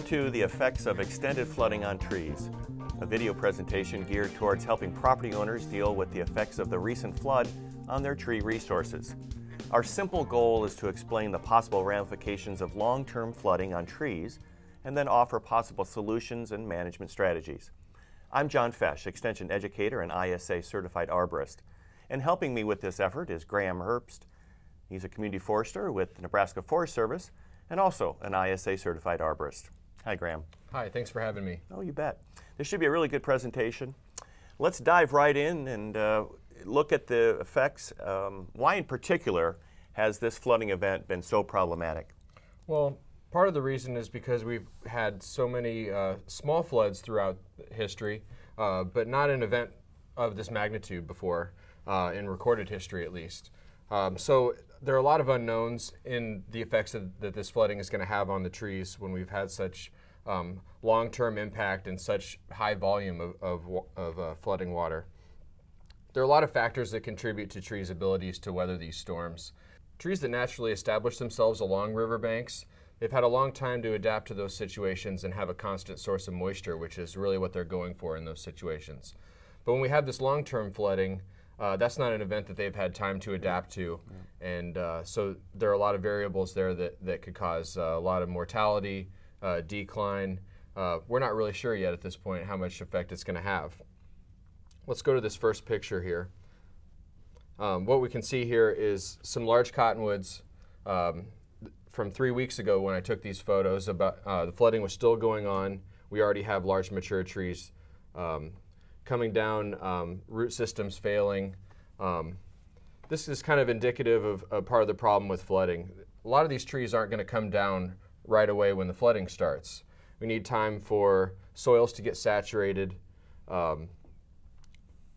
to the effects of extended flooding on trees, a video presentation geared towards helping property owners deal with the effects of the recent flood on their tree resources. Our simple goal is to explain the possible ramifications of long-term flooding on trees and then offer possible solutions and management strategies. I'm John Fech, Extension Educator and ISA Certified Arborist, and helping me with this effort is Graham Herbst. He's a community forester with the Nebraska Forest Service and also an ISA Certified Arborist. Hi, Graham. Hi, thanks for having me. Oh, you bet. This should be a really good presentation. Let's dive right in and look at the effects. Why in particular has this flooding event been so problematic? Well, part of the reason is because we've had so many small floods throughout history, but not an event of this magnitude before, in recorded history at least. So there are a lot of unknowns in the effects that this flooding is going to have on the trees when we've had such long-term impact and such high volume of flooding water. There are a lot of factors that contribute to trees' abilities to weather these storms. Trees that naturally establish themselves along riverbanks, they've had a long time to adapt to those situations and have a constant source of moisture, which is really what they're going for in those situations. But when we have this long-term flooding, that's not an event that they've had time to adapt to, and so there are a lot of variables there that could cause a lot of mortality, decline. We're not really sure yet at this point how much effect it's going to have. Let's go to this first picture here. What we can see here is some large cottonwoods from 3 weeks ago when I took these photos. The flooding was still going on. We already have large mature trees coming down, root systems failing. This is kind of indicative of part of the problem with flooding. A lot of these trees aren't going to come down right away when the flooding starts. We need time for soils to get saturated,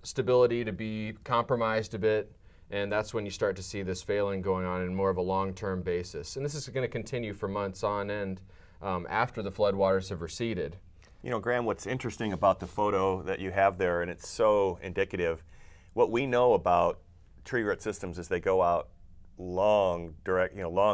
stability to be compromised a bit, and that's when you start to see this failing going on in more of a long-term basis. And this is going to continue for months on end after the floodwaters have receded. You know, Graham, what's interesting about the photo that you have there, and it's so indicative, what we know about tree root systems is they go out long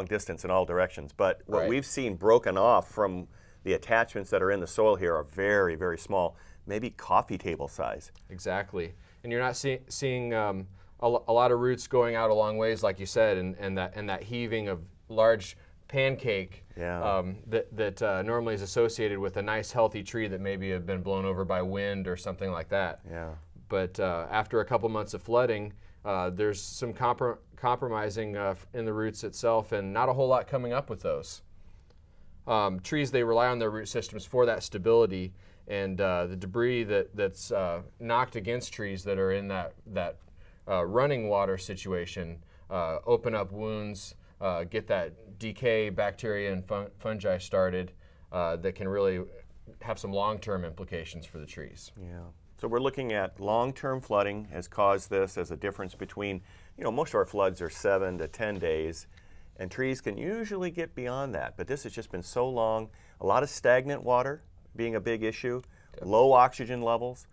distance in all directions. But what we've seen broken off from the attachments that are in the soil here are very, very small, maybe coffee table size. Exactly. And you're not seeing a lot of roots going out a long ways, like you said, and that heaving of large pancake that normally is associated with a nice healthy tree that maybe have been blown over by wind or something like that. Yeah. But after a couple months of flooding, there's some compromising in the roots itself, and not a whole lot coming up with those. Trees, they rely on their root systems for that stability, and the debris that's knocked against trees that are in that running water situation open up wounds, get that decay, bacteria and fungi started that can really have some long-term implications for the trees. Yeah. So we're looking at long-term flooding has caused this as a difference between, most of our floods are 7 to 10 days, and trees can usually get beyond that. But this has just been so long, a lot of stagnant water being a big issue, low oxygen levels,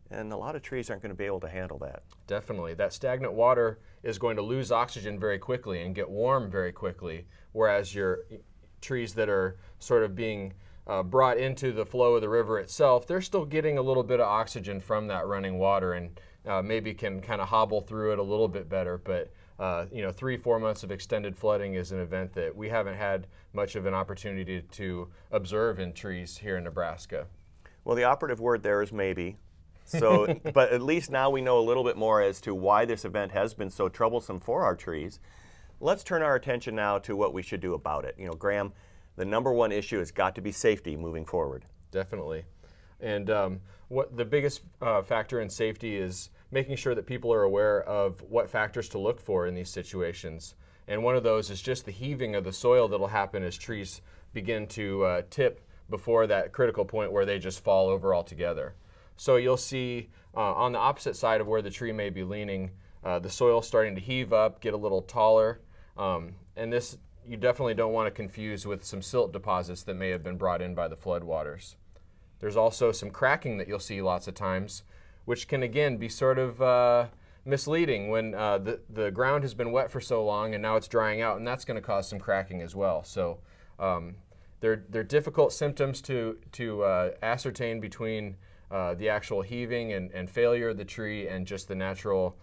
and a lot of trees aren't going to be able to handle that. Definitely. That stagnant water is going to lose oxygen very quickly and get warm very quickly, whereas your trees that are sort of being brought into the flow of the river itself, they're still getting a little bit of oxygen from that running water and maybe can kind of hobble through it a little bit better. But 3-4 months of extended flooding is an event that we haven't had much of an opportunity to observe in trees here in Nebraska. Well, the operative word there is maybe. So, but at least now we know a little bit more as to why this event has been so troublesome for our trees. Let's turn our attention now to what we should do about it. Graham, the #1 issue has got to be safety moving forward. Definitely. And what the biggest factor in safety is making sure that people are aware of what factors to look for in these situations. And one of those is just the heaving of the soil that'll happen as trees begin to tip before that critical point where they just fall over altogether. So you'll see on the opposite side of where the tree may be leaning, the soil starting to heave up, get a little taller, and this you definitely don't want to confuse with some silt deposits that may have been brought in by the floodwaters. There's also some cracking that you'll see lots of times, which can again be sort of misleading when the ground has been wet for so long and now it's drying out, and that's going to cause some cracking as well. So they're difficult symptoms to ascertain between the actual heaving and failure of the tree and just the natural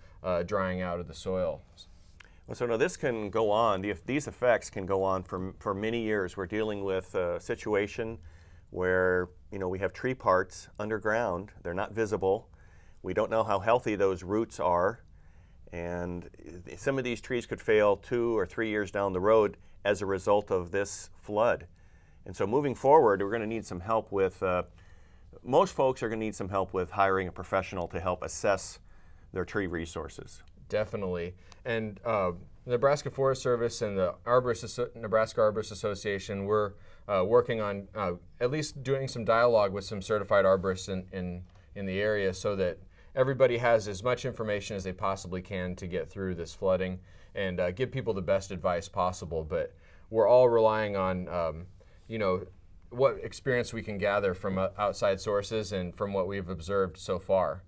drying out of the soil. Well, so now this can go on, these effects can go on for many years. We're dealing with a situation where, you know, we have tree parts underground, they're not visible, we don't know how healthy those roots are, and some of these trees could fail 2 or 3 years down the road as a result of this flood. And so moving forward, we're going to need some help with, most folks are going to need some help with hiring a professional to help assess their tree resources. Definitely. And the Nebraska Forest Service and the Nebraska Arborist Association, we're working on at least doing some dialogue with some certified arborists in the area so that everybody has as much information as they possibly can to get through this flooding and give people the best advice possible. But we're all relying on, you know, what experience we can gather from outside sources and from what we've observed so far.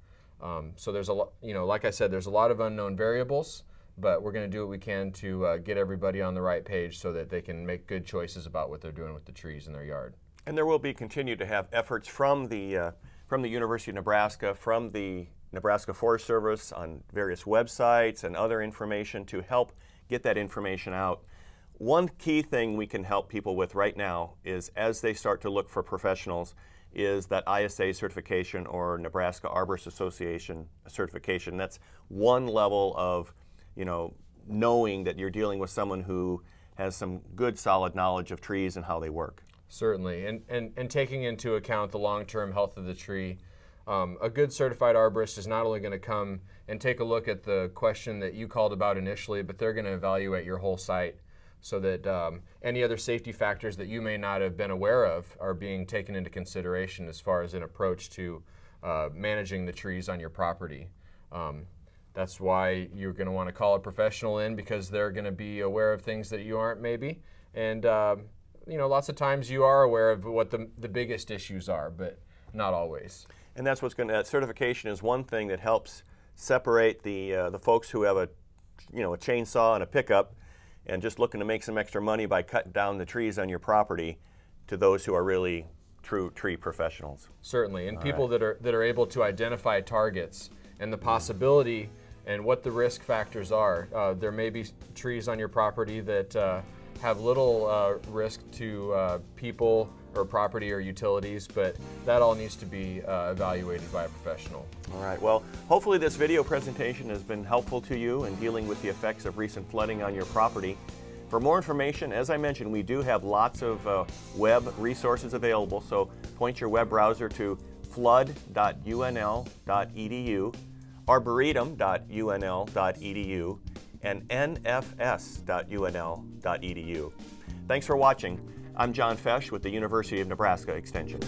So there's a lot, you know, like I said, there's a lot of unknown variables, but we're going to do what we can to get everybody on the right page so that they can make good choices about what they're doing with the trees in their yard. And there will be continued to have efforts from the University of Nebraska, from the Nebraska Forest Service on various websites and other information to help get that information out. One key thing we can help people with right now is, as they start to look for professionals, is that ISA certification or Nebraska Arborist Association certification. That's one level of, you know, knowing that you're dealing with someone who has some good solid knowledge of trees and how they work. Certainly, and taking into account the long-term health of the tree. A good certified arborist is not only going to come and take a look at the question that you called about initially, but they're going to evaluate your whole site so that any other safety factors that you may not have been aware of are being taken into consideration as far as an approach to managing the trees on your property. That's why you're going to want to call a professional in, because they're going to be aware of things that you aren't maybe. And you know, lots of times you are aware of what the biggest issues are, but not always. And that's what's going to, that certification is one thing that helps separate the folks who have a chainsaw and a pickup and just looking to make some extra money by cutting down the trees on your property, to those who are really true tree professionals. Certainly, and people that are able to identify targets and the possibility and what the risk factors are. There may be trees on your property that have little risk to people or property or utilities, but that all needs to be evaluated by a professional. All right, well, hopefully this video presentation has been helpful to you in dealing with the effects of recent flooding on your property. For more information, as I mentioned, we do have lots of web resources available, so point your web browser to flood.unl.edu, arboretum.unl.edu, and nfs.unl.edu. Thanks for watching. I'm John Fech with the University of Nebraska Extension.